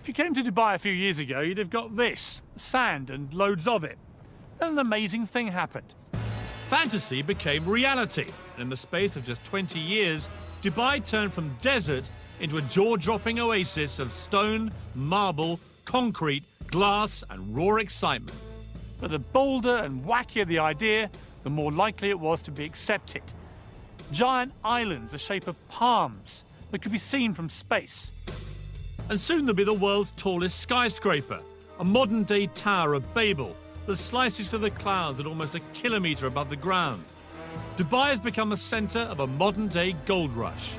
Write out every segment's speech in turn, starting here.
If you came to Dubai a few years ago, you'd have got this, sand and loads of it. Then an amazing thing happened. Fantasy became reality, and in the space of just 20 years, Dubai turned from desert into a jaw-dropping oasis of stone, marble, concrete, glass and raw excitement. But the bolder and wackier the idea, the more likely it was to be accepted. Giant islands the shape of palms that could be seen from space. And soon there'll be the world's tallest skyscraper, a modern-day Tower of Babel that slices through the clouds at almost a kilometre above the ground. Dubai has become the centre of a modern-day gold rush.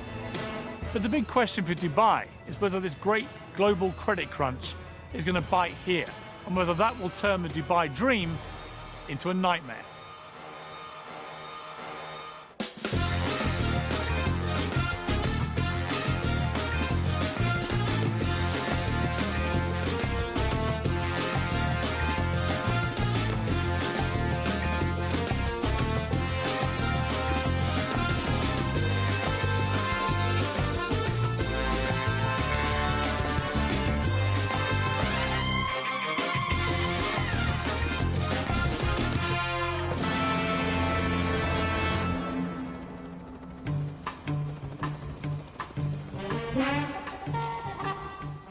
But the big question for Dubai is whether this great global credit crunch is going to bite here, and whether that will turn the Dubai dream into a nightmare.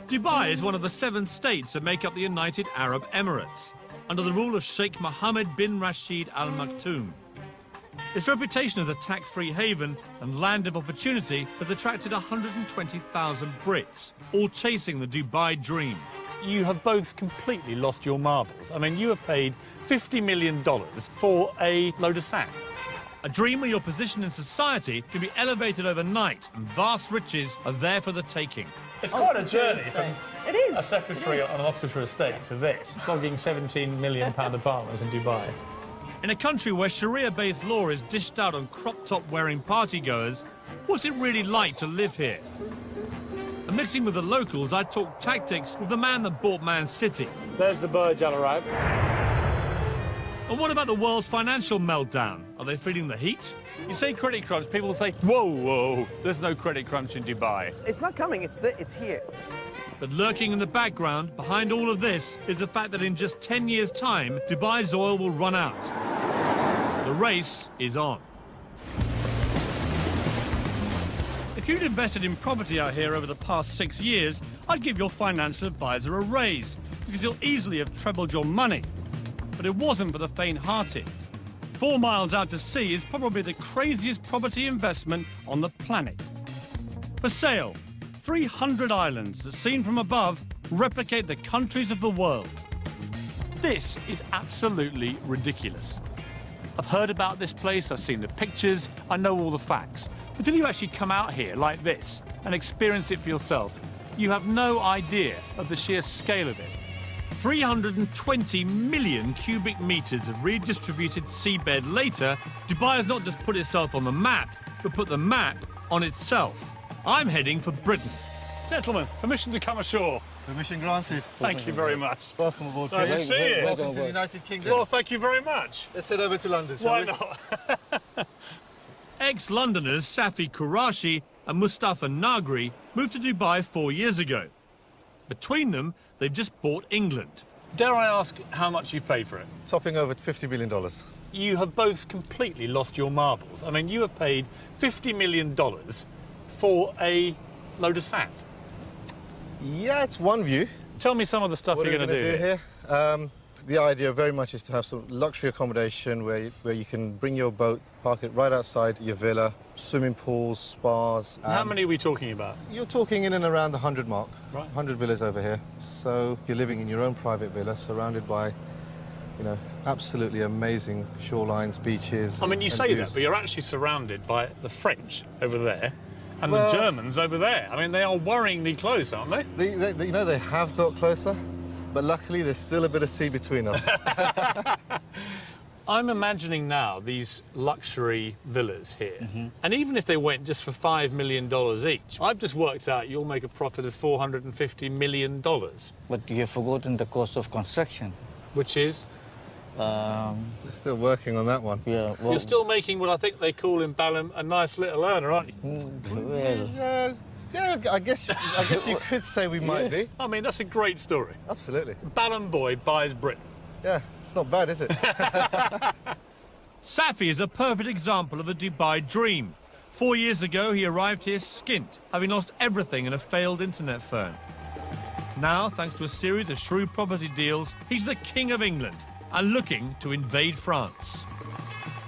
Dubai is one of the 7 states that make up the United Arab Emirates, under the rule of Sheikh Mohammed bin Rashid Al Maktoum. Its reputation as a tax-free haven and land of opportunity has attracted 120,000 Brits, all chasing the Dubai dream. You have both completely lost your marbles. I mean, you have paid $50 million for a load of sand. A dream where your position in society can be elevated overnight and vast riches are there for the taking. It's quite a journey from a secretary on an Oxfordshire estate to this, flogging £17 million apartments in Dubai. In a country where Sharia-based law is dished out on crop-top wearing partygoers, what's it really like to live here? And mixing with the locals, I talk tactics with the man that bought Man City. There's the Burj Al Arab. And what about the world's financial meltdown? Are they feeling the heat? You say credit crunch, people say, whoa, whoa, there's no credit crunch in Dubai. It's not coming, it's here. But lurking in the background, behind all of this, is the fact that in just 10 years' time, Dubai's oil will run out. The race is on. If you'd invested in property out here over the past 6 years, I'd give your financial advisor a raise, because you'll easily have trebled your money. But it wasn't for the faint-hearted. 4 miles out to sea is probably the craziest property investment on the planet. For sale, 300 islands that, seen from above, replicate the countries of the world. This is absolutely ridiculous. I've heard about this place, I've seen the pictures, I know all the facts. Until you actually come out here like this and experience it for yourself, you have no idea of the sheer scale of it. 320 million cubic metres of redistributed seabed later, Dubai has not just put itself on the map, but put the map on itself. I'm heading for Britain. Gentlemen, permission to come ashore. Permission granted. Thank you very much. Welcome aboard. Nice to see you. Welcome to the United Kingdom. Well, thank you very much. Let's head over to London, shall Why we? not? Ex-Londoners Safi Qureshi and Mustafa Nagri moved to Dubai 4 years ago. Between them, they've just bought England. Dare I ask how much you've paid for it? Topping over $50 million. You have both completely lost your marbles. I mean, you have paid $50 million for a load of sand. Yeah, it's one view. Tell me some of the stuff What you're going to do here? The idea very much is to have some luxury accommodation where you can bring your boat, park it right outside your villa, swimming pools, spas. How many are we talking about? You're talking in and around the 100 mark. Right. 100 villas over here. So you're living in your own private villa, surrounded by, you know, absolutely amazing shorelines, beaches. I mean, you and say views. that, but you're actually surrounded by the French over there and Well, the Germans over there. I mean, they are worryingly close, aren't they? You know, they have built closer, but luckily there's still a bit of sea between us. I'm imagining now these luxury villas here, and even if they went just for $5 million each, I've just worked out you'll make a profit of $450 million. But you have forgotten the cost of construction. Which is? We're still working on that one. Yeah, You're still making what I think they call in Balham a nice little earner, aren't you? well, Yeah, I guess you could say we might be. I mean, that's a great story. Absolutely. Ballon boy buys Britain. Yeah, it's not bad, is it? Safi is a perfect example of a Dubai dream. 4 years ago, he arrived here skint, having lost everything in a failed internet phone. Now, thanks to a series of shrewd property deals, he's the King of England and looking to invade France.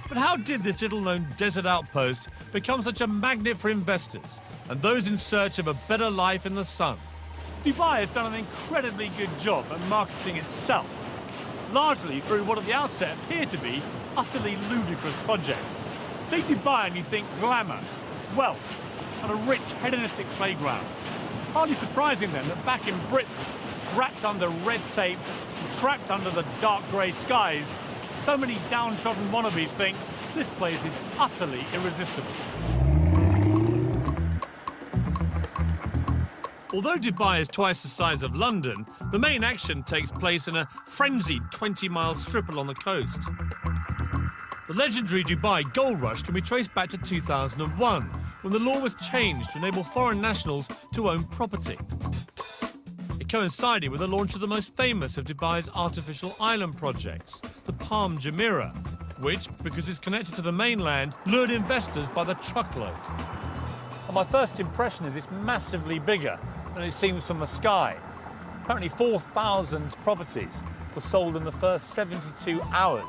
But how did this little-known desert outpost become such a magnet for investors and those in search of a better life in the sun? Dubai has done an incredibly good job at marketing itself, largely through what at the outset appear to be utterly ludicrous projects. Think Dubai and you think glamour, wealth, and a rich hedonistic playground. Hardly surprising then that back in Britain, wrapped under red tape, trapped under the dark grey skies, so many downtrodden wannabes think this place is utterly irresistible. Although Dubai is twice the size of London, the main action takes place in a frenzied 20-mile strip along the coast. The legendary Dubai gold rush can be traced back to 2001, when the law was changed to enable foreign nationals to own property. It coincided with the launch of the most famous of Dubai's artificial island projects, the Palm Jumeirah, which, because it's connected to the mainland, lured investors by the truckload. And my first impression is it's massively bigger than it seems from the sky. Apparently 4,000 properties were sold in the first 72 hours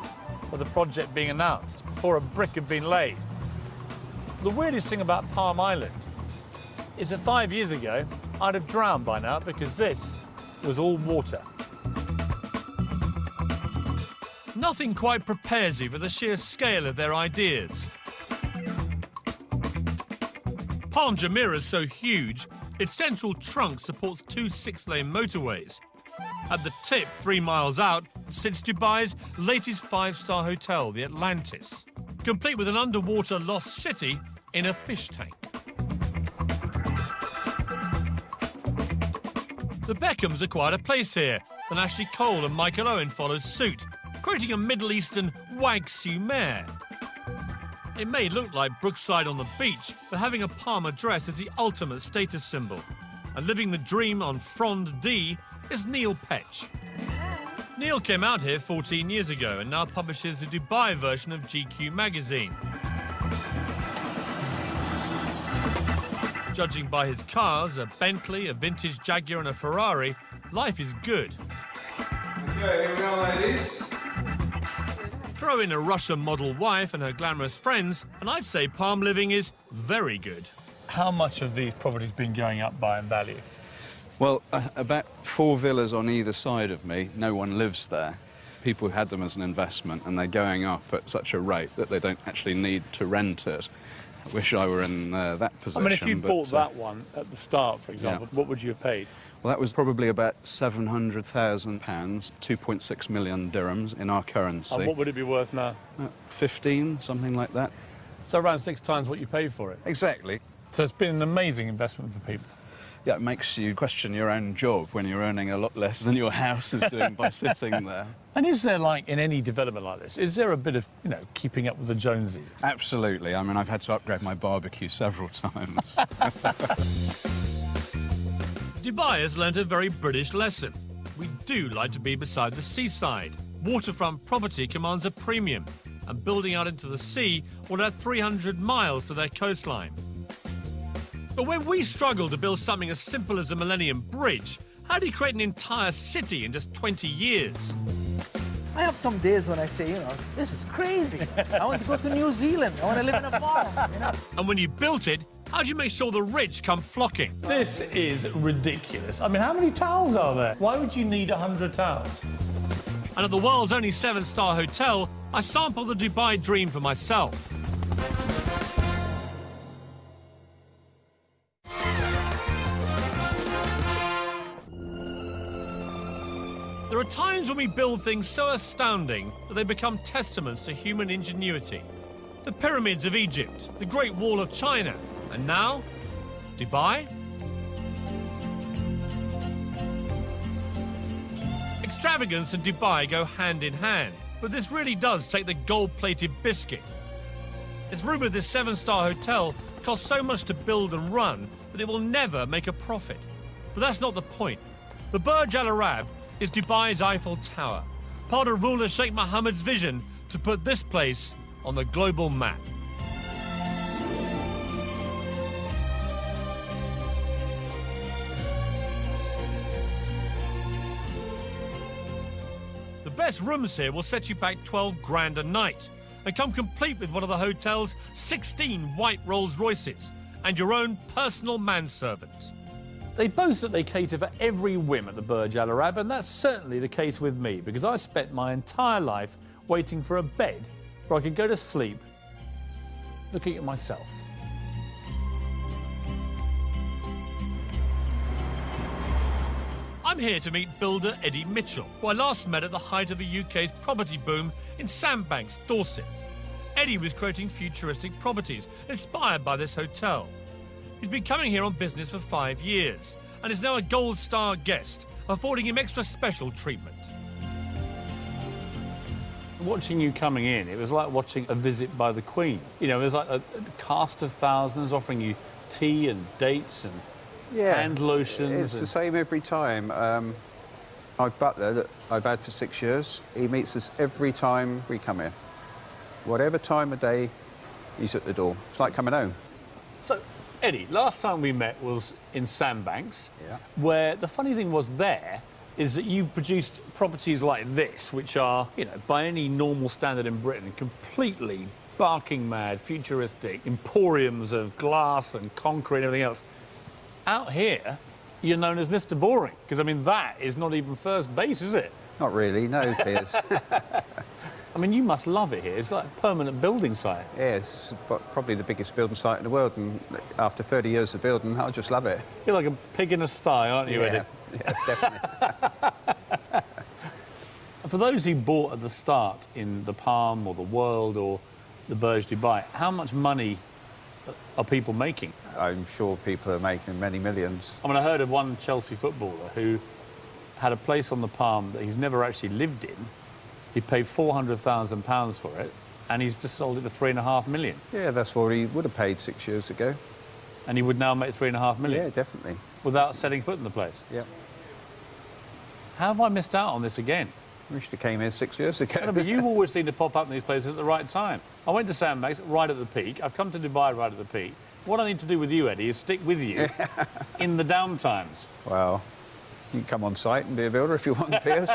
of the project being announced, before a brick had been laid. The weirdest thing about Palm Island is that 5 years ago, I'd have drowned by now because this was all water. Nothing quite prepares you for the sheer scale of their ideas. Palm Jumeirah is so huge, its central trunk supports 2 6-lane motorways. At the tip, 3 miles out, sits Dubai's latest 5-star hotel, the Atlantis, complete with an underwater lost city in a fish tank. The Beckhams acquired a place here, and Ashley Cole and Michael Owen followed suit, creating a Middle Eastern wag-su-mare. It may look like Brookside on the beach, but having a palm address is the ultimate status symbol. And living the dream on Frond D is Neil Petch. Neil came out here 14 years ago and now publishes the Dubai version of GQ magazine. Judging by his cars, a Bentley, a vintage Jaguar and a Ferrari, life is good. Okay, here we are, ladies. Throw in a Russian model wife and her glamorous friends, and I'd say Palm living is very good. How much have these properties been going up by in value? Well, about 4 villas on either side of me. No one lives there. People had them as an investment, and they're going up at such a rate that they don't actually need to rent it. I wish I were in that position. I mean, if you bought that one at the start, for example, what would you have paid? Well, that was probably about £700,000, 2.6 million dirhams in our currency. And what would it be worth now? 15, something like that. So around 6 times what you paid for it. Exactly. So it's been an amazing investment for people. Yeah, it makes you question your own job when you're earning a lot less than your house is doing by sitting there. And is there, like, in any development like this, is there a bit of, you know, keeping up with the Joneses? Absolutely. I mean, I've had to upgrade my barbecue several times. Dubai has learnt a very British lesson. We do like to be beside the seaside. Waterfront property commands a premium, and building out into the sea will add 300 miles to their coastline. But when we struggle to build something as simple as a Millennium Bridge, how do you create an entire city in just 20 years? I have some days when I say, you know, this is crazy. I want to go to New Zealand. I want to live in a farm, you know. And when you built it, how do you make sure the rich come flocking? This is ridiculous. I mean, how many towels are there? Why would you need 100 towels? And at the world's only 7-star hotel, I sampled the Dubai dream for myself. There are times when we build things so astounding that they become testaments to human ingenuity. The pyramids of Egypt, the Great Wall of China, and now, Dubai? Extravagance and Dubai go hand in hand, but this really does take the gold-plated biscuit. It's rumoured this 7-star hotel cost so much to build and run that it will never make a profit. But that's not the point. The Burj Al Arab is Dubai's Eiffel Tower, part of ruler Sheikh Mohammed's vision to put this place on the global map. The best rooms here will set you back 12 grand a night and come complete with one of the hotel's 16 white Rolls Royces and your own personal manservant. They boast that they cater for every whim at the Burj Al Arab, and that's certainly the case with me, because I spent my entire life waiting for a bed where I could go to sleep looking at myself. I'm here to meet builder Eddie Mitchell, who I last met at the height of the UK's property boom in Sandbanks, Dorset. Eddie was creating futuristic properties inspired by this hotel. He's been coming here on business for 5 years and is now a Gold Star guest, affording him extra special treatment. Watching you coming in, it was like watching a visit by the Queen. You know, there's like a cast of thousands offering you tea and dates and hand lotions. It's the same every time. My butler that I've had for 6 years, he meets us every time we come here. Whatever time of day, he's at the door. It's like coming home. So, Eddie, last time we met was in Sandbanks, Yeah. where the funny thing was there is that you produced properties like this, which are, you know, by any normal standard in Britain, completely barking mad, futuristic, emporiums of glass and concrete and everything else. Out here, you're known as Mr. Boring, because, I mean, that is not even first base, is it? Not really, no, Piers. I mean, you must love it here. It's like a permanent building site. Yes, but probably the biggest building site in the world, and after 30 years of building, I just love it. You're like a pig in a sty, aren't you, Eddie? Yeah, definitely. And for those who bought at the start in the Palm or the World or the Burj Dubai, how much money are people making? I'm sure people are making many millions. I mean, I heard of one Chelsea footballer who had a place on the Palm that he's never actually lived in. He paid £400,000 for it, and he's just sold it for £3.5 million. Yeah, that's what he would have paid 6 years ago. And he would now make £3.5 million? Yeah, definitely. Without setting foot in the place? Yeah. How have I missed out on this again? We should have came here 6 years ago. No, but you always seem to pop up in these places at the right time. I went to Sandbanks right at the peak. I've come to Dubai right at the peak. What I need to do with you, Eddie, is stick with you in the down times. Well, you can come on site and be a builder if you want, Piers.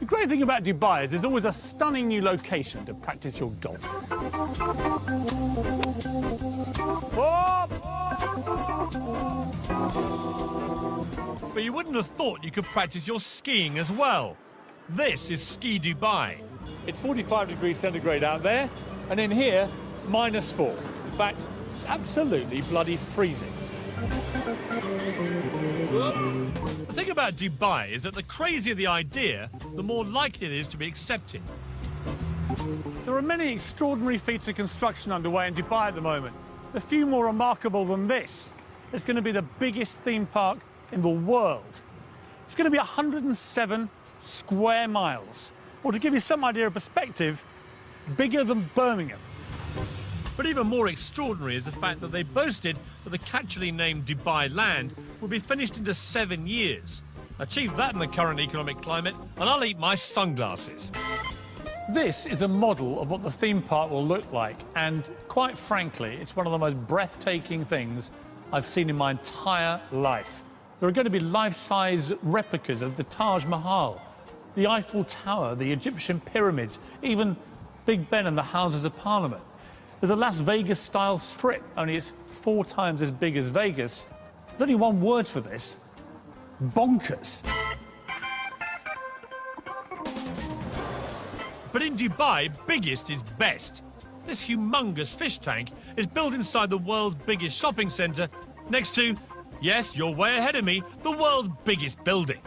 The great thing about Dubai is there's always a stunning new location to practice your golf. But you wouldn't have thought you could practice your skiing as well. This is Ski Dubai. It's 45 degrees centigrade out there, and in here, -4. In fact, it's absolutely bloody freezing. The thing about Dubai is that the crazier the idea, the more likely it is to be accepted. There are many extraordinary feats of construction underway in Dubai at the moment. A few more remarkable than this. It's going to be the biggest theme park in the world. It's going to be 107 square miles. Or to give you some idea of perspective, bigger than Birmingham. But even more extraordinary is the fact that they boasted that the catchily named Dubai Land would be finished into 7 years. Achieve that in the current economic climate, and I'll eat my sunglasses. This is a model of what the theme park will look like, and quite frankly, it's one of the most breathtaking things I've seen in my entire life. There are going to be life-size replicas of the Taj Mahal, the Eiffel Tower, the Egyptian pyramids, even Big Ben and the Houses of Parliament. There's a Las Vegas-style strip, only it's 4 times as big as Vegas. There's only one word for this: bonkers. But in Dubai, biggest is best. This humongous fish tank is built inside the world's biggest shopping centre, next to, yes, you're way ahead of me, the world's biggest building.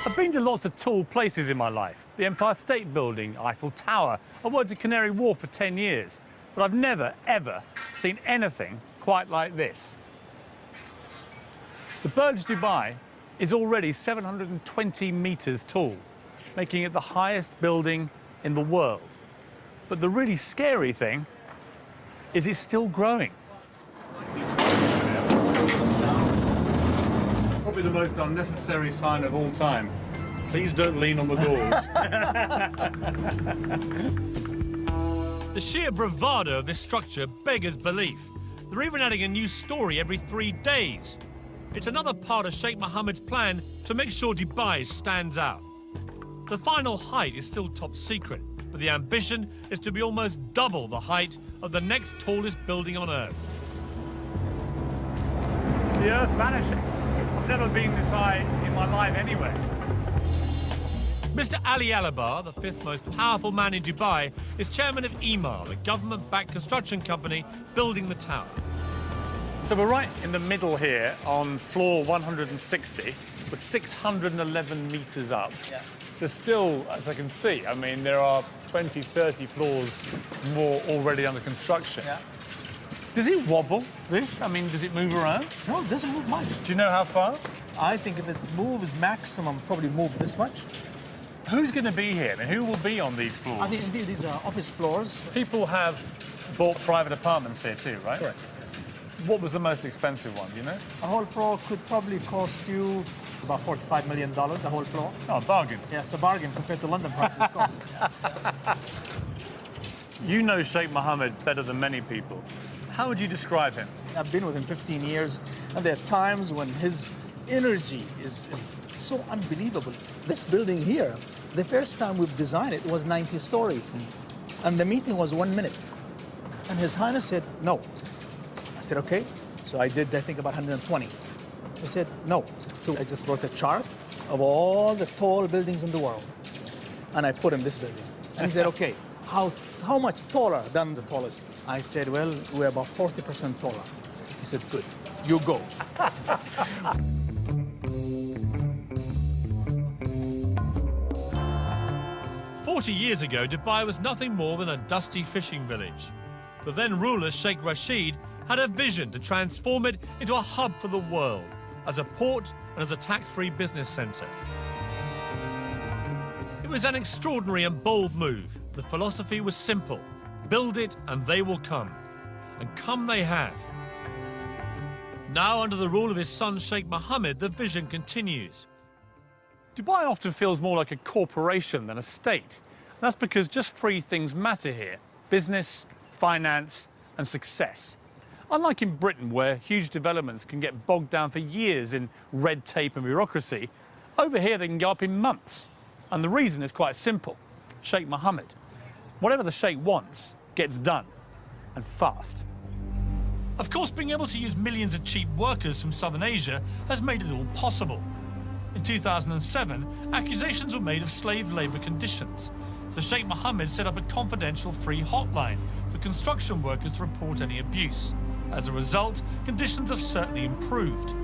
I've been to lots of tall places in my life. The Empire State Building, Eiffel Tower. I worked at Canary Wharf for 10 years. But I've never, ever seen anything quite like this. The Burj Dubai is already 720 metres tall, making it the highest building in the world. But the really scary thing Is it still growing? Probably the most unnecessary sign of all time. Please don't lean on the doors. The sheer bravado of this structure beggars belief. They're even adding a new story every 3 days. It's another part of Sheikh Mohammed's plan to make sure Dubai stands out. The final height is still top secret, but the ambition is to be almost double the height of the next tallest building on Earth. The Earth's vanishing. I've never been this high in my life anyway. Mr. Ali Alabar, the fifth most powerful man in Dubai, is chairman of Emaar, the government-backed construction company building the tower. So we're right in the middle here on floor 160. We're 611 metres up. Yeah. There's still, as I can see, I mean, there are 20, 30 floors more already under construction. Yeah. Does it wobble, this? I mean, does it move around? No, it doesn't move much. Do you know how far? I think if it moves maximum, probably move this much. Who's going to be here? I mean, who will be on these floors? I think indeed these are office floors. People have bought private apartments here too, right? Correct. Yes. What was the most expensive one, do you know? A whole floor could probably cost you about $45 million, a whole floor. Oh, bargain. Yeah, it's a bargain compared to London prices, of course. You know Sheikh Mohammed better than many people. How would you describe him? I've been with him 15 years, and there are times when his energy is so unbelievable. This building here, the first time we've designed it was 90-story, and the meeting was 1 minute. And His Highness said, no. I said, okay. So I did, I think, about 120. He said, no. So I just brought a chart of all the tall buildings in the world, and I put in this building. And he said, okay, how much taller than the tallest? I said, well, we're about 40% taller. He said, good, you go. 40 years ago, Dubai was nothing more than a dusty fishing village. The then ruler, Sheikh Rashid, had a vision to transform it into a hub for the world, as a port and as a tax-free business centre. It was an extraordinary and bold move. The philosophy was simple: build it and they will come. And come they have. Now, under the rule of his son Sheikh Mohammed, the vision continues. Dubai often feels more like a corporation than a state. That's because just three things matter here: business, finance, and success. Unlike in Britain, where huge developments can get bogged down for years in red tape and bureaucracy, over here they can go up in months. And the reason is quite simple: Sheikh Mohammed. Whatever the Sheikh wants gets done, and fast. Of course, being able to use millions of cheap workers from Southern Asia has made it all possible. In 2007, accusations were made of slave labour conditions, so Sheikh Mohammed set up a confidential free hotline for construction workers to report any abuse. As a result, conditions have certainly improved.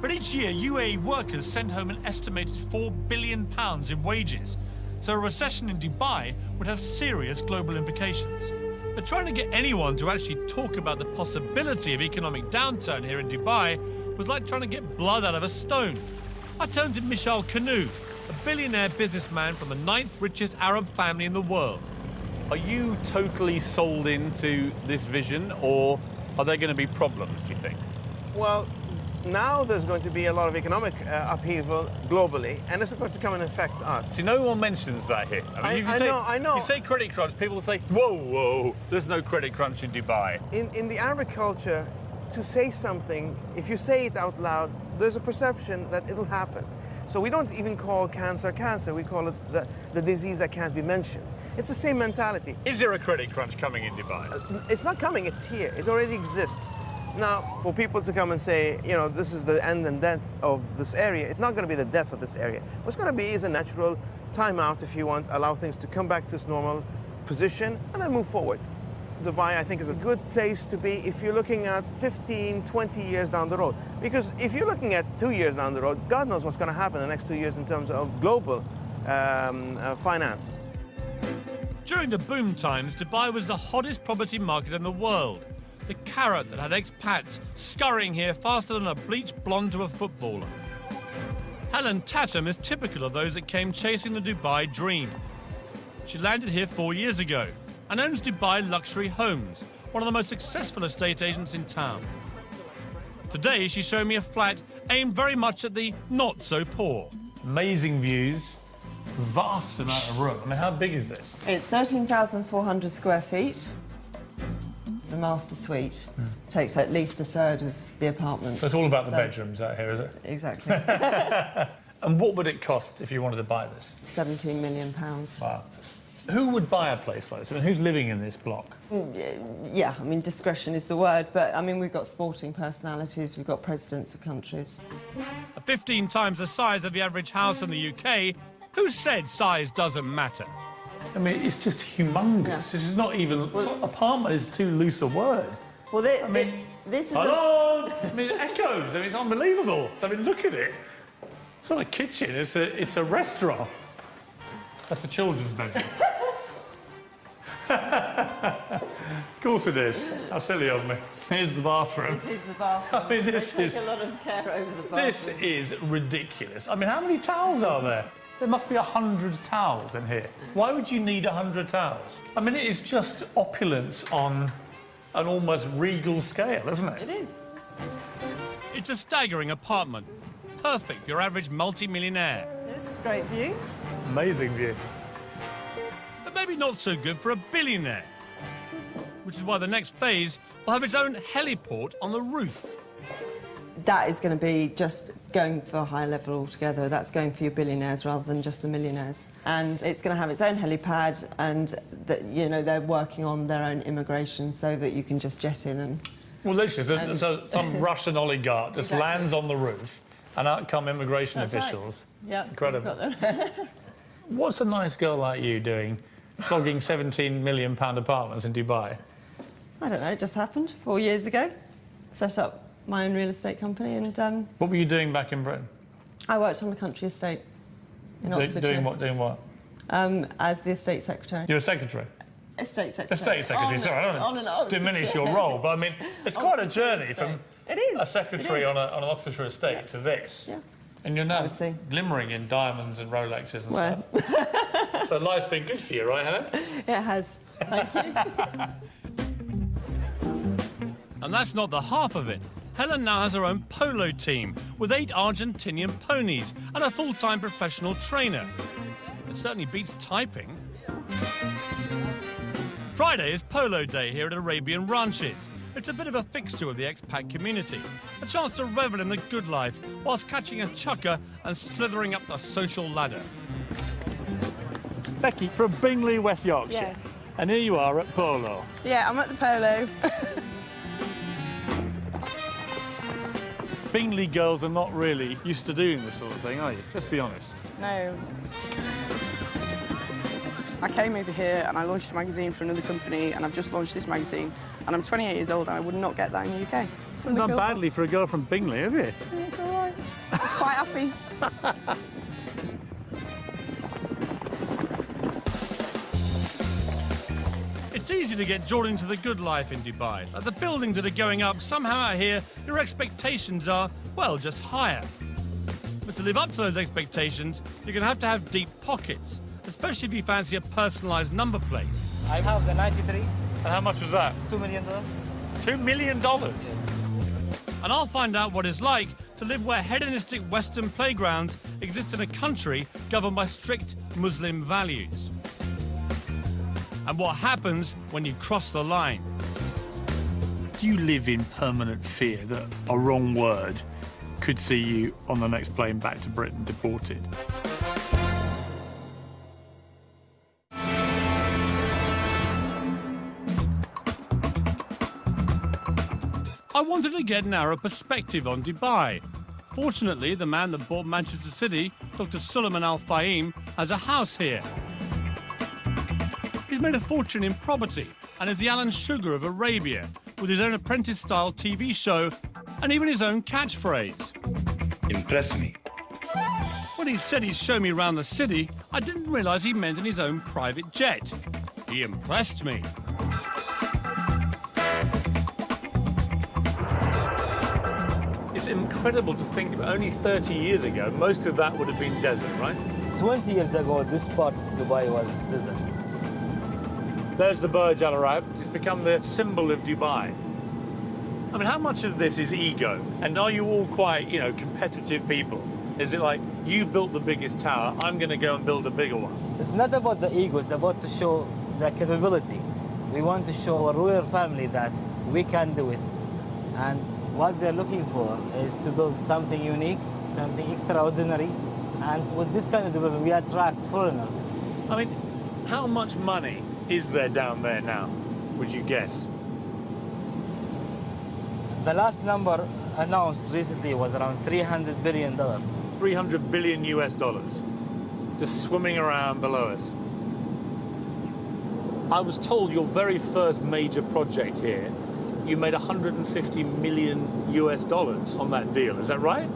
But each year, UAE workers send home an estimated £4 billion in wages, so a recession in Dubai would have serious global implications. But trying to get anyone to actually talk about the possibility of economic downturn here in Dubai was like trying to get blood out of a stone. I turned to Michel Kanu, a billionaire businessman from the 9th richest Arab family in the world. Are you totally sold into this vision, or are there going to be problems, do you think? Well, now there's going to be a lot of economic upheaval globally, and it's going to come and affect us. See, no one mentions that here. I know. You say credit crunch, people will say, whoa, whoa, there's no credit crunch in Dubai. In the Arabic culture, to say something, if you say it out loud, there's a perception that it'll happen. So we don't even call cancer cancer, we call it the disease that can't be mentioned. It's the same mentality. Is there a credit crunch coming in Dubai? It's not coming, it's here. It already exists. Now, for people to come and say, you know, this is the end and death of this area, it's not going to be the death of this area. What's going to be is a natural timeout, if you want, allow things to come back to its normal position and then move forward. Dubai, I think, is a good place to be if you're looking at 15, 20 years down the road. Because if you're looking at 2 years down the road, God knows what's going to happen in the next 2 years in terms of global finance. During the boom times, Dubai was the hottest property market in the world. The carrot that had expats scurrying here faster than a bleached blonde to a footballer. Helen Tatum is typical of those that came chasing the Dubai dream. She landed here 4 years ago and owns Dubai Luxury Homes, one of the most successful estate agents in town. Today, she's showing me a flat aimed very much at the not-so-poor. Amazing views, vast amount of room. I mean, how big is this? It's 13,400 square feet. The master suite takes at least a third of the apartment. So it's all about the bedrooms out here, is it? Exactly. And what would it cost if you wanted to buy this? £17 million. Wow. Who would buy a place like this? I mean, who's living in this block? Yeah, I mean, discretion is the word, but, I mean, we've got sporting personalities, we've got presidents of countries. 15 times the size of the average house in the UK, who said size doesn't matter? I mean, it's just humongous. Yeah. This is not even... apartment is too loose a word. Well, this is... Hello! I mean, it echoes. I mean, it's unbelievable. I mean, look at it. It's not a kitchen, it's a restaurant. That's the children's bedroom. Of course it is. How silly of me. Here's the bathroom. This is the bathroom. I mean, this they is... take a lot of care over the bathroom. This is ridiculous. I mean, how many towels are there? There must be 100 towels in here. Why would you need 100 towels? I mean, it is just opulence on an almost regal scale, isn't it? It is. It's a staggering apartment. Perfect for your average multi-millionaire. It's a great view. Amazing view. But maybe not so good for a billionaire. Which is why the next phase will have its own heliport on the roof. That is going to be just going for a higher level altogether. That's going for your billionaires rather than just the millionaires. And it's going to have its own helipad, and you know, they're working on their own immigration so that you can just jet in and... Well, literally, so some Russian oligarch just lands on the roof, and out come immigration officials. Right. Yeah, incredible. What's a nice girl like you doing, flogging £17 million apartments in Dubai? I don't know, it just happened 4 years ago. Set up my own real estate company, and what were you doing back in Britain? I worked on a country estate in Oxfordshire. Doing what? As the estate secretary. You're a secretary? Estate secretary. Estate secretary, sorry, I don't want to diminish your role, but I mean, it's quite a journey from a secretary on an Oxfordshire estate to this. Yeah. And you're now glimmering in diamonds and Rolexes and stuff. So life's been good for you, right, Helen? It has. Thank you. And that's not the half of it. Helen now has her own polo team with 8 Argentinian ponies and a full-time professional trainer. It certainly beats typing. Friday is Polo Day here at Arabian Ranches. It's a bit of a fixture of the expat community. A chance to revel in the good life whilst catching a chukker and slithering up the social ladder. Becky from Bingley, West Yorkshire. Yeah. And here you are at Polo. Yeah, I'm at the Polo. Bingley girls are not really used to doing this sort of thing, are you? Let's be honest. No. I came over here and I launched a magazine for another company, and I've just launched this magazine, and I'm 28 years old and I would not get that in the UK. You've done badly for a girl from Bingley, have you? It's all right. Quite happy. It's easy to get drawn into the good life in Dubai. Like the buildings that are going up, somehow out here, your expectations are, well, just higher. But to live up to those expectations, you're going to have deep pockets, especially if you fancy a personalised number plate. I have the 93. And how much was that? $2 million. $2 million? Yes. And I'll find out what it's like to live where hedonistic Western playgrounds exist in a country governed by strict Muslim values. And what happens when you cross the line. Do you live in permanent fear that a wrong word could see you on the next plane back to Britain deported? I wanted to get an Arab perspective on Dubai. Fortunately, the man that bought Manchester City, Dr. Suleiman Al Fahim, has a house here. He's made a fortune in property and is the Alan Sugar of Arabia, with his own apprentice-style TV show and even his own catchphrase. Impress me. When he said he'd show me around the city, I didn't realise he meant in his own private jet. He impressed me. It's incredible to think about. Only 30 years ago, most of that would have been desert, right? 20 years ago, this part of Dubai was desert. There's the Burj Al Arab. It's become the symbol of Dubai. I mean, how much of this is ego? And are you all quite, you know, competitive people? Is it like, you've built the biggest tower, I'm going to go and build a bigger one? It's not about the ego, it's about to show the capability. We want to show our royal family that we can do it. And what they're looking for is to build something unique, something extraordinary. And with this kind of development, we attract foreigners. I mean, how much money is there down there now, would you guess? The last number announced recently was around $300 billion. 300 billion US dollars, just swimming around below us. I was told your very first major project here, you made 150 million US dollars on that deal. Is that right?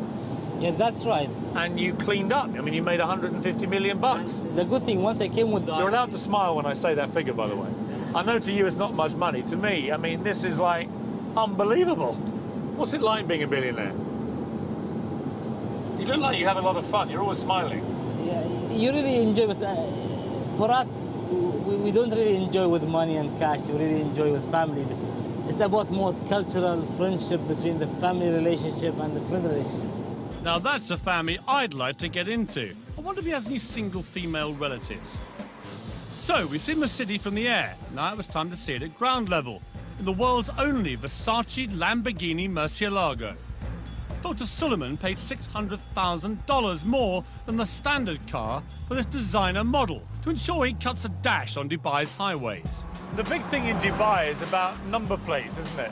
Yeah, that's right. And you cleaned up. I mean, you made 150 million bucks. The good thing, once I came with... You're allowed to smile when I say that figure, by the way. I know to you it's not much money. To me, I mean, this is like unbelievable. What's it like being a billionaire? You look like you have a lot of fun. You're always smiling. Yeah, you really enjoy it. For us, we don't really enjoy with money and cash. We really enjoy with family. It's about more cultural friendship between the family relationship and the friend relationship. Now that's a family I'd like to get into. I wonder if he has any single female relatives. So we've seen the city from the air. Now it was time to see it at ground level, in the world's only Versace Lamborghini Murcielago. Dr. Suleiman paid $600,000 more than the standard car for this designer model to ensure he cuts a dash on Dubai's highways. The big thing in Dubai is about number plates, isn't it?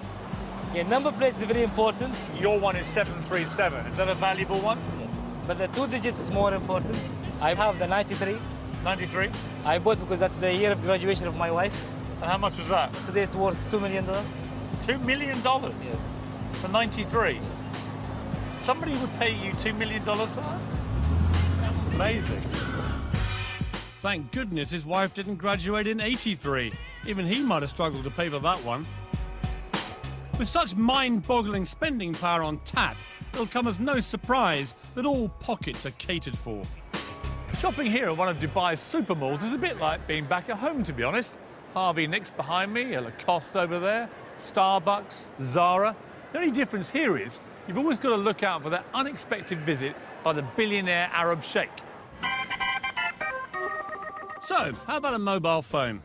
Yeah, number plates is very important. Your one is 737. Is that a valuable one? Yes. But the 2 digits is more important. I have the 93. 93? I bought because that's the year of graduation of my wife. And how much was that? Today it's worth $2 million. $2 million? Yes. For 93? Somebody would pay you $2 million for that? Amazing. Thank goodness his wife didn't graduate in 83. Even he might have struggled to pay for that one. With such mind-boggling spending power on tap, it'll come as no surprise that all pockets are catered for. Shopping here at one of Dubai's super malls is a bit like being back at home, to be honest. Harvey Nicks behind me, a Lacoste over there, Starbucks, Zara. The only difference here is you've always got to look out for that unexpected visit by the billionaire Arab sheikh. So, how about a mobile phone?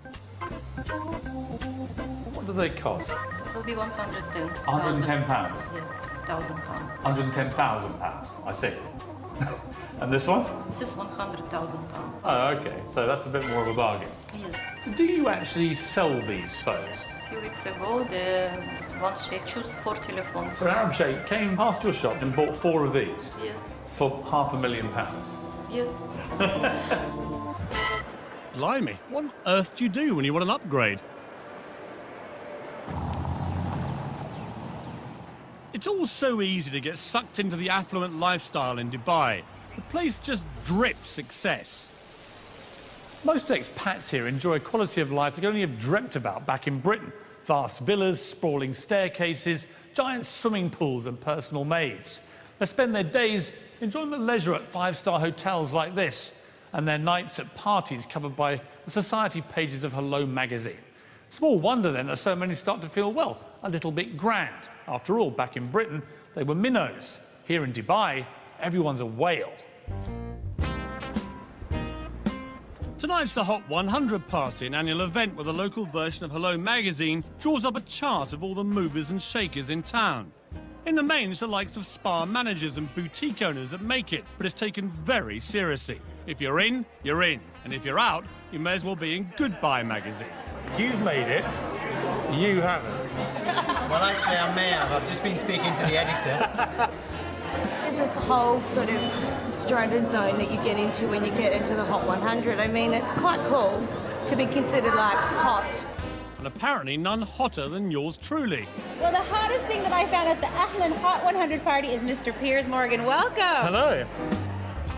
What do they cost? It will be 110. £110? Yes, £1,000. £110,000, I see. And this one? This is £100,000. Oh, okay, so that's a bit more of a bargain. Yes. So do you actually sell these phones? A few weeks ago, the one sheikh chose 4 telephones. So an Arab sheikh came past your shop and bought 4 of these? Yes. For £500,000? Yes. Blimey, what on earth do you do when you want an upgrade? It's all so easy to get sucked into the affluent lifestyle in Dubai. The place just drips success. Most expats here enjoy a quality of life they could only have dreamt about back in Britain. Vast villas, sprawling staircases, giant swimming pools and personal maids. They spend their days enjoying the leisure at 5-star hotels like this, and their nights at parties covered by the society pages of Hello magazine. Small wonder then that so many start to feel, well, a little bit grand. After all, back in Britain, they were minnows. Here in Dubai, everyone's a whale. Tonight's the Hot 100 party, an annual event where the local version of Hello magazine draws up a chart of all the movers and shakers in town. In the main, it's the likes of spa managers and boutique owners that make it, but it's taken very seriously. If you're in, you're in. And if you're out, you may as well be in Goodbye magazine. You've made it. You haven't. Well, actually, I may have. I've just been speaking to the editor. There's this whole sort of strata zone that you get into when you get into the Hot 100. I mean, it's quite cool to be considered, like, hot. And apparently none hotter than yours truly. Well, the hottest thing that I found at the Ahlan Hot 100 party is Mr. Piers Morgan. Welcome. Hello.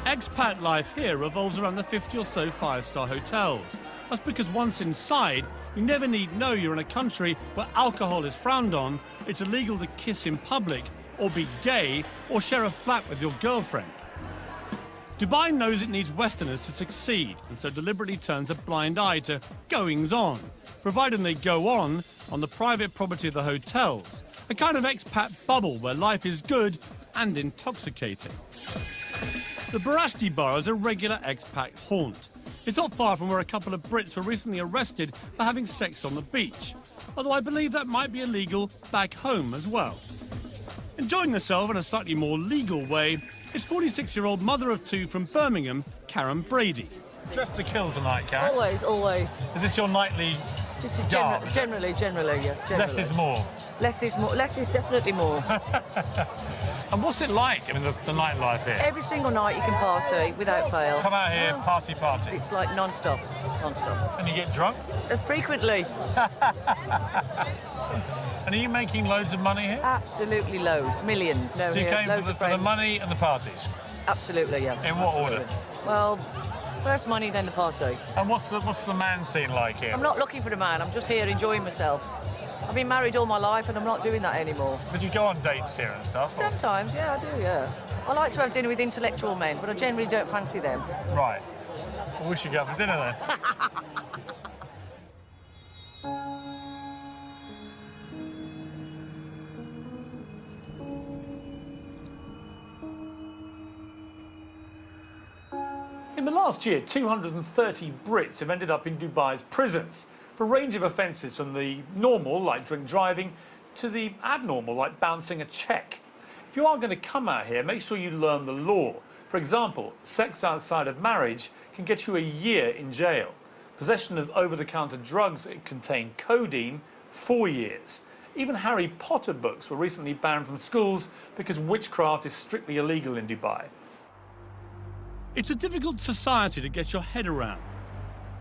Expat life here revolves around the 50 or so 5-star hotels. That's because once inside, you never need know you're in a country where alcohol is frowned on, it's illegal to kiss in public, or be gay, or share a flat with your girlfriend. Dubai knows it needs Westerners to succeed, and so deliberately turns a blind eye to goings-on, providing they go on the private property of the hotels, a kind of expat bubble where life is good and intoxicating. The Barasti Bar is a regular expat haunt. It's not far from where a couple of Brits were recently arrested for having sex on the beach, although I believe that might be illegal back home as well. Enjoying herself in a slightly more legal way is 46-year-old mother of two from Birmingham, Karen Brady. Dressed to kill tonight, Karen. Always, always. Is this your nightly This is garb? generally, yes. Generally. Less is more. Less is more. Less is definitely more. And what's it like, I mean, the nightlife here? Every single night you can party without fail. Come out here, party. It's like non-stop. And you get drunk? Frequently. And are you making loads of money here? Absolutely loads, millions. So you came for the money and the parties? Absolutely, yeah. In what Absolutely. order? Well, first money, then the party. And what's the man scene like here? I'm not looking for a man, I'm just here enjoying myself. I've been married all my life and I'm not doing that anymore. But you go on dates here and stuff? Sometimes, yeah, I do, yeah. I like to have dinner with intellectual men, but I generally don't fancy them. Right. Well, we should go for dinner then. In the last year, 230 Brits have ended up in Dubai's prisons for a range of offences, from the normal, like drink driving, to the abnormal, like bouncing a cheque. If you are going to come out here, make sure you learn the law. For example, sex outside of marriage can get you a year in jail. Possession of over-the-counter drugs that contain codeine, 4 years. Even Harry Potter books were recently banned from schools because witchcraft is strictly illegal in Dubai. It's a difficult society to get your head around.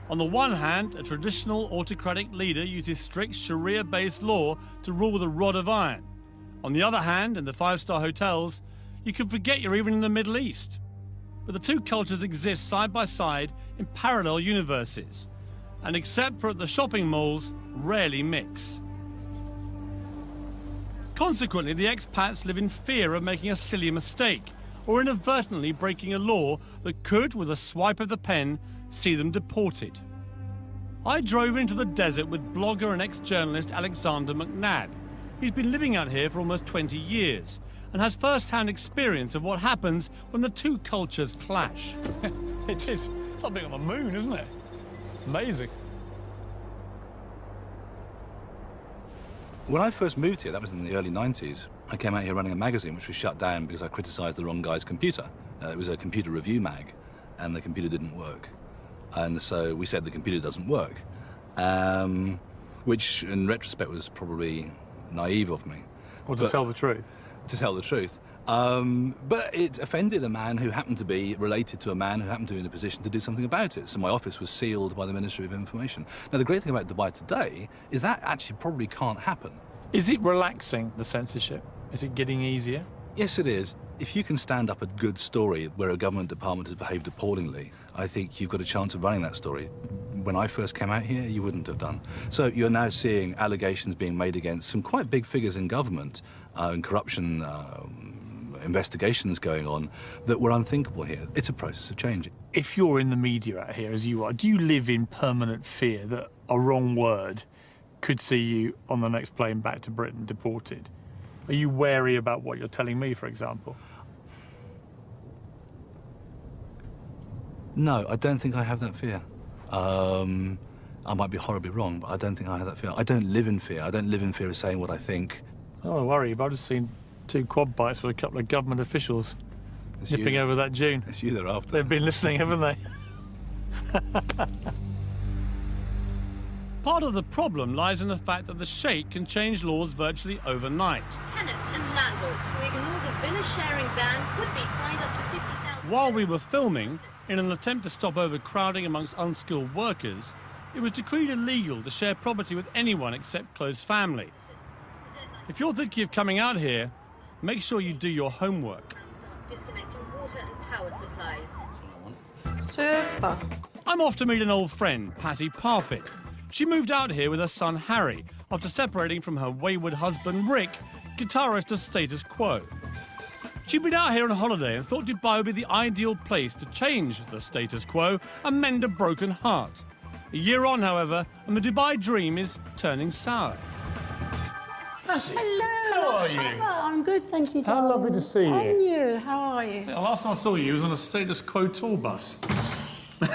On the one hand, a traditional autocratic leader uses strict Sharia-based law to rule with a rod of iron. On the other hand, in the five-star hotels, you can forget you're even in the Middle East. But the two cultures exist side by side in parallel universes, and except for at the shopping malls, rarely mix. Consequently, the expats live in fear of making a silly mistake or inadvertently breaking a law that could, with a swipe of the pen, see them deported. I drove into the desert with blogger and ex-journalist Alexander McNabb. He's been living out here for almost 20 years and has first-hand experience of what happens when the two cultures clash. It is. It's like being on the moon, isn't it? Amazing. When I first moved here, that was in the early 90s, I came out here running a magazine which was shut down because I criticised the wrong guy's computer. It was a computer review mag, and the computer didn't work. And so we said the computer doesn't work, which in retrospect was probably naive of me. Or to tell the truth. To tell the truth. But it offended a man who happened to be related to a man who happened to be in a position to do something about it. So my office was sealed by the Ministry of Information. Now, the great thing about Dubai today is that actually probably can't happen. Is it relaxing, the censorship? Is it getting easier? Yes, it is. If you can stand up a good story where a government department has behaved appallingly, I think you've got a chance of running that story. When I first came out here, you wouldn't have done. So you're now seeing allegations being made against some quite big figures in government and corruption investigations going on that were unthinkable here. It's a process of change. If you're in the media out here, as you are, do you live in permanent fear that a wrong word could see you on the next plane back to Britain deported? Are you wary about what you're telling me, for example? No, I don't think I have that fear. I might be horribly wrong, but I don't think I have that fear. I don't live in fear. I don't live in fear of saying what I think. Oh, don't worry, I've just seen 2 quad bikes with a couple of government officials nipping over that dune. It's you they're after. They've been listening, haven't they? Part of the problem lies in the fact that the Sheikh can change laws virtually overnight. Tenants and landlords who ignore the villa sharing ban could be fined up to 50,000. While we were filming, in an attempt to stop overcrowding amongst unskilled workers, it was decreed illegal to share property with anyone except close family. If you're thinking of coming out here, make sure you do your homework. Disconnecting water and power supplies. Super. I'm off to meet an old friend, Patty Parfit. She moved out here with her son Harry after separating from her wayward husband Rick, guitarist of Status Quo. She'd been out here on holiday and thought Dubai would be the ideal place to change the status quo and mend a broken heart. A year on, however, and the Dubai dream is turning sour. Nancy, hello. how are you? Hello, I'm good, thank you. How lovely to see you. And you, how are you? The last time I saw you was on a status quo tour bus. We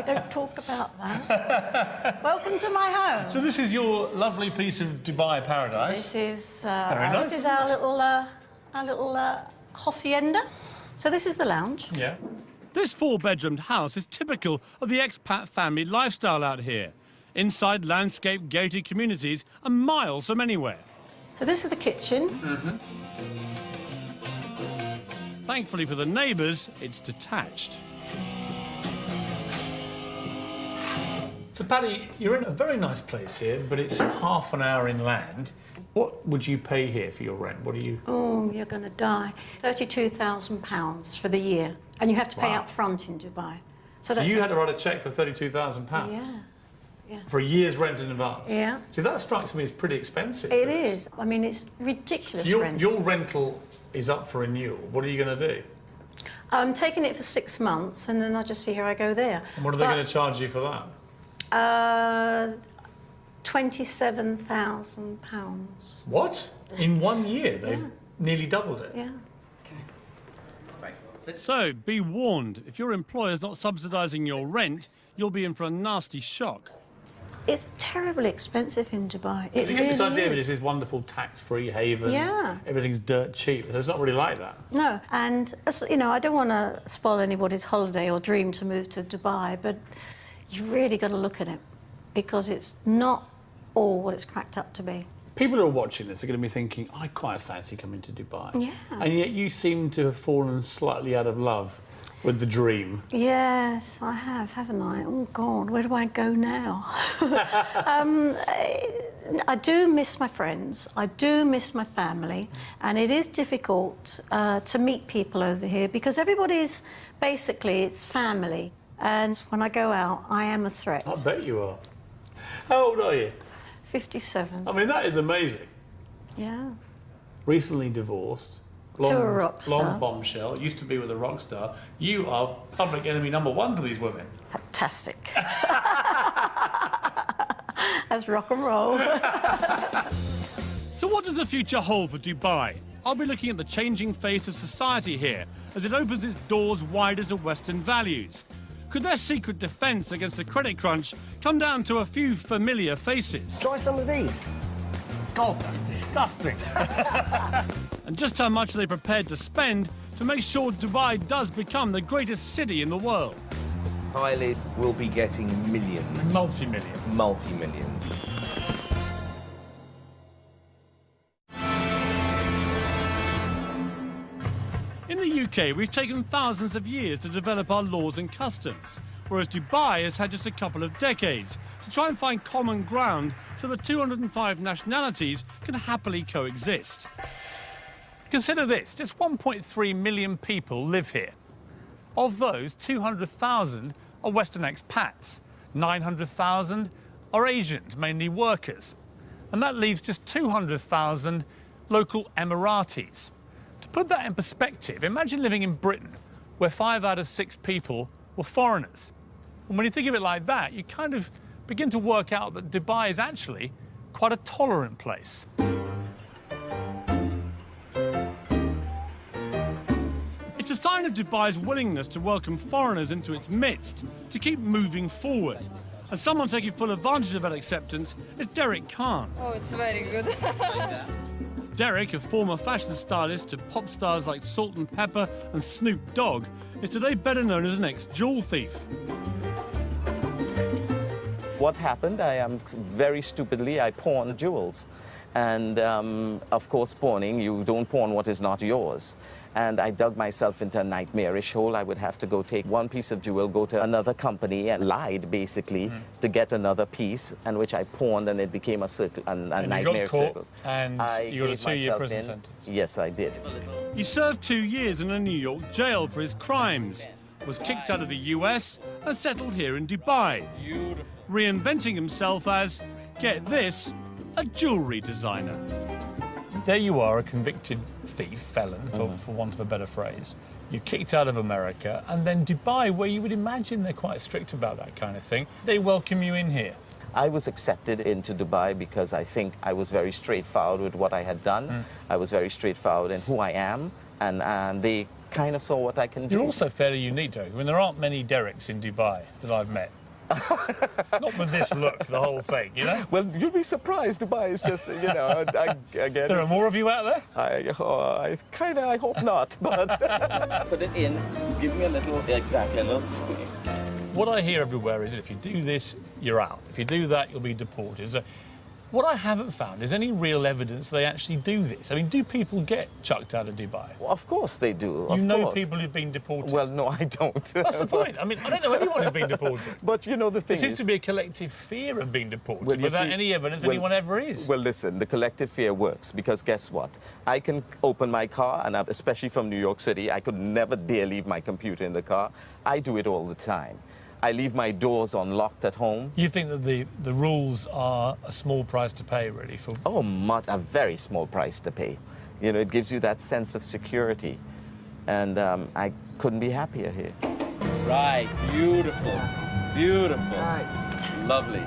don't talk about that. Welcome to my home. So this is your lovely piece of Dubai paradise. This is nice. this is our little hacienda. So this is the lounge. Yeah. This four-bedroomed house is typical of the expat family lifestyle out here. Inside landscape gated communities are miles from anywhere. So this is the kitchen. Thankfully for the neighbours, it's detached. So, Paddy, you're in a very nice place here, but it's half an hour inland. What would you pay here for your rent? What do you... Oh, you're going to die. £32,000 for the year. And you have to pay Wow. up front in Dubai. So you had to write a cheque for £32,000? Yeah. For a year's rent in advance? Yeah. See, that strikes me as pretty expensive. It is. I mean, it's ridiculous So rent. your rental is up for renewal. What are you going to do? I'm taking it for 6 months, and then I just see how I go there. And what are they going to charge you for that? £27,000. What? In 1 year, they've nearly doubled it? Yeah. So, be warned, if your employer's not subsidising your rent, you'll be in for a nasty shock. It's terribly expensive in Dubai. It If you get this really idea of is. this wonderful tax-free haven, Yeah. everything's dirt cheap, so it's not really like that. No, and, you know, I don't want to spoil anybody's holiday or dream to move to Dubai, but you really got to look at it, because it's not all what it's cracked up to be. People who are watching this are going to be thinking, I quite fancy coming to Dubai. Yeah. And yet you seem to have fallen slightly out of love with the dream. Yes, I have, haven't I? Oh, God, where do I go now? I do miss my friends. I do miss my family. And it is difficult to meet people over here because everybody's, basically, it's family. And when I go out, I am a threat. I bet you are. How old are you? 57. I mean, that is amazing. Yeah. Recently divorced. To a rock star. Blonde bombshell. Used to be with a rock star. You are public enemy #1 to these women. Fantastic. That's rock and roll. So what does the future hold for Dubai? I'll be looking at the changing face of society here as it opens its doors wider to Western values. Could their secret defence against the credit crunch come down to a few familiar faces? Try some of these. God, that's disgusting. And just how much are they prepared to spend to make sure Dubai does become the greatest city in the world? Eyelid will be getting millions. Multi-millions. Multi-millions. In the UK, we've taken thousands of years to develop our laws and customs, whereas Dubai has had just a couple of decades to try and find common ground so the 205 nationalities can happily coexist. Consider this, just 1.3 million people live here. Of those, 200,000 are Western expats, 900,000 are Asians, mainly workers, and that leaves just 200,000 local Emiratis. To put that in perspective, imagine living in Britain, where 5 out of 6 people were foreigners. And when you think of it like that, you kind of begin to work out that Dubai is actually quite a tolerant place. It's a sign of Dubai's willingness to welcome foreigners into its midst, to keep moving forward. And someone taking full advantage of that acceptance is Derek Khan. Oh, it's very good. Derek, a former fashion stylist to pop stars like Salt and Pepper and Snoop Dogg, is today better known as an ex-jewel thief. What happened, very stupidly, I pawned jewels. And of course, pawning, you don't pawn what is not yours. And I dug myself into a nightmarish hole. I would have to go take one piece of jewel, go to another company, and lied, basically, to get another piece, and which I pawned, and it became a circle, a nightmare circle. And you got a 2-year prison sentence. Yes, I did. He served 2 years in a New York jail for his crimes, was kicked out of the US, and settled here in Dubai, reinventing himself as, get this, a jewellery designer. There you are, a convicted thief, felon, for want of a better phrase. You're kicked out of America, and then Dubai, where you would imagine they're quite strict about that kind of thing, they welcome you in here. I was accepted into Dubai because I think I was very straightforward with what I had done. I was very straightforward in who I am, and they kind of saw what I can do. You're also fairly unique, Derek. I mean, there aren't many Dereks in Dubai that I've met. Not with this look, the whole thing, you know? Well, you'll be surprised. Dubai is just, you know, again... There are more of you out there? I hope not, but... Put it in, give me a little swing. What I hear everywhere is that if you do this, you're out. If you do that, you'll be deported. So what I haven't found is any real evidence they actually do this. I mean, do people get chucked out of Dubai? Well, of course they do. You know people who've been deported? Well, no, I don't. That's the point. I mean, I don't know anyone who's been deported. But, you know, the thing is... There seems to be a collective fear of being deported without any evidence anyone ever is. Well, listen, the collective fear works because guess what? I can open my car, and especially from New York City, I could never dare leave my computer in the car. I do it all the time. I leave my doors unlocked at home. You think that the rules are a small price to pay, really? For... Oh, a very small price to pay. You know, it gives you that sense of security. And I couldn't be happier here. Right, beautiful, beautiful. Right. Lovely.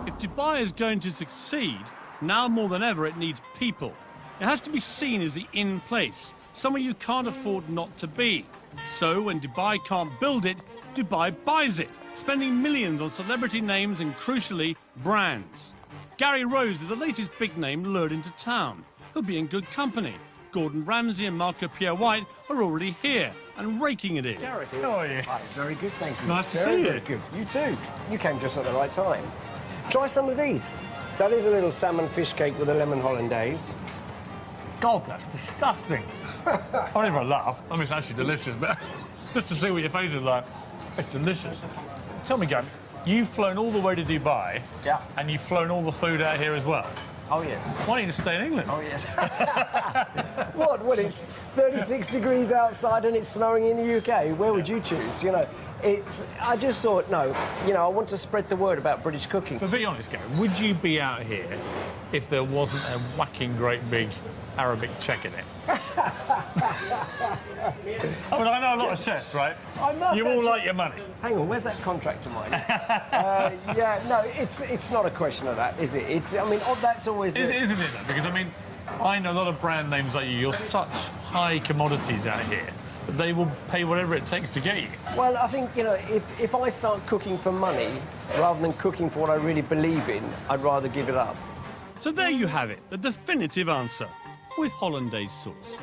If Dubai is going to succeed, now more than ever it needs people. It has to be seen as the in place, somewhere you can't afford not to be. So when Dubai can't build it, Dubai buys it, spending millions on celebrity names and, crucially, brands. Gary Rose is the latest big name lured into town. He'll be in good company. Gordon Ramsay and Marco Pierre White are already here and raking it in. Gary, how are you? Hi, very good, thank you. Nice to see you. Very good. You too. You came just at the right time. Try some of these. That is a little salmon fish cake with a lemon hollandaise. God, that's disgusting. I don't even laugh. I mean, it's actually delicious, but just to see what your face is like, it's delicious. Tell me, Gary, you've flown all the way to Dubai. Yeah. And you've flown all the food out here as well. Oh, yes. Why don't you just stay in England? Oh, yes. What? Well, it's 36 degrees outside and it's snowing in the UK. Where would you choose? You know, I just thought, no, you know, I want to spread the word about British cooking. But be honest, Gary, would you be out here if there wasn't a whacking great big Arabic check in it? I mean, I know a lot of chefs, right? You all like your money. Hang on, where's that contract of mine? Yeah, no, it's not a question of that, is it? I mean, that's always... Isn't it, though? Because, I mean, I know a lot of brand names like you. You're such high commodities out here that they will pay whatever it takes to get you. Well, I think, you know, if I start cooking for money rather than cooking for what I really believe in, I'd rather give it up. So there you have it, the definitive answer, with hollandaise sauce.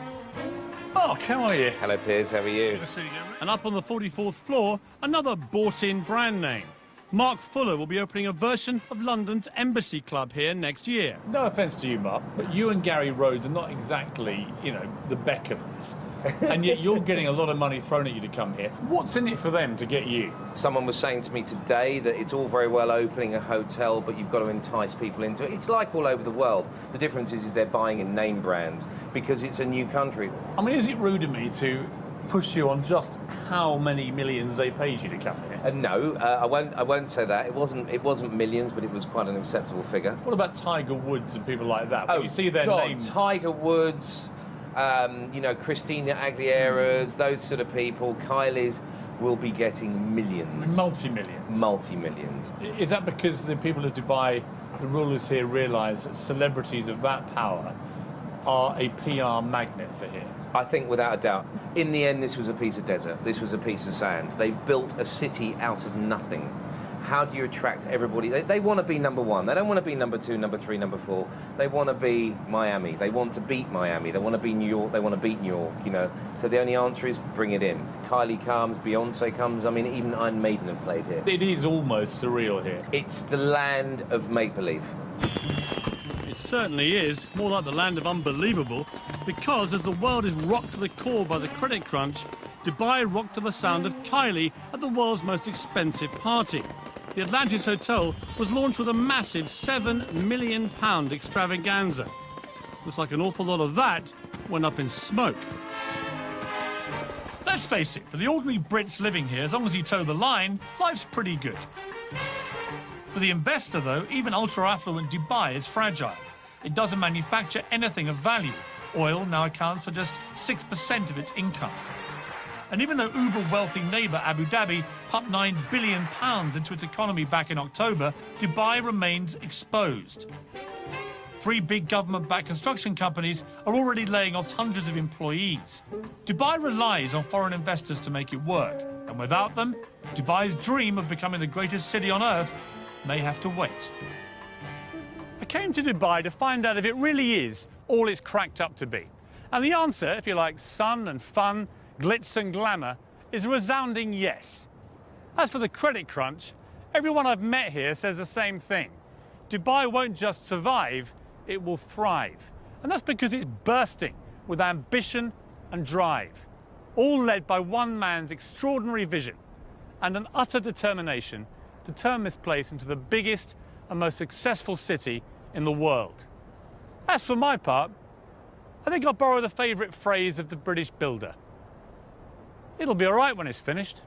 Mark, how are you? Hello, Piers, how are you? Good to see you, and up on the 44th floor, another bought-in brand name. Mark Fuller will be opening a version of London's Embassy Club here next year. No offence to you, Mark, but you and Gary Rhodes are not exactly, you know, the Beckhams. And yet you're getting a lot of money thrown at you to come here. What's in it for them to get you? Someone was saying to me today that it's all very well opening a hotel, but you've got to entice people into it. It's like all over the world. The difference is they're buying in name brands because it's a new country. I mean, is it rude of me to push you on just how many millions they paid you to come here? No, I won't say that. It wasn't millions, but it was quite an acceptable figure. What about Tiger Woods and people like that? Oh, when you see their God, names. Tiger Woods, you know, Christina Aguilera's, those sort of people. Kylie's will be getting millions. Multi-millions. Multi-millions. Is that because the people of Dubai, the rulers here, realise that celebrities of that power are a PR magnet for here? I think without a doubt. In the end, this was a piece of desert. This was a piece of sand. They've built a city out of nothing. How do you attract everybody? They want to be number one. They don't want to be number two, number three, number four. They want to be Miami. They want to beat Miami. They want to be New York. They want to beat New York, you know. So the only answer is bring it in. Kylie comes, Beyonce comes. I mean, even Iron Maiden have played here. It is almost surreal here. It's the land of make-believe. It certainly is, more like the land of unbelievable, because as the world is rocked to the core by the credit crunch, Dubai rocked to the sound of Kylie at the world's most expensive party. The Atlantis Hotel was launched with a massive £7 million extravaganza. Looks like an awful lot of that went up in smoke. Let's face it, for the ordinary Brits living here, as long as you toe the line, life's pretty good. For the investor, though, even ultra-affluent Dubai is fragile. It doesn't manufacture anything of value. Oil now accounts for just 6% of its income. And even though uber-wealthy neighbour Abu Dhabi pumped £9 billion into its economy back in October, Dubai remains exposed. 3 big government-backed construction companies are already laying off hundreds of employees. Dubai relies on foreign investors to make it work, and without them, Dubai's dream of becoming the greatest city on earth may have to wait. I came to Dubai to find out if it really is all it's cracked up to be. And the answer, if you like sun and fun, glitz and glamour, is a resounding yes. As for the credit crunch, everyone I've met here says the same thing. Dubai won't just survive, it will thrive. And that's because it's bursting with ambition and drive, all led by one man's extraordinary vision and an utter determination to turn this place into the biggest and most successful city in the world. As for my part, I think I'll borrow the favourite phrase of the British builder. It'll be all right when it's finished.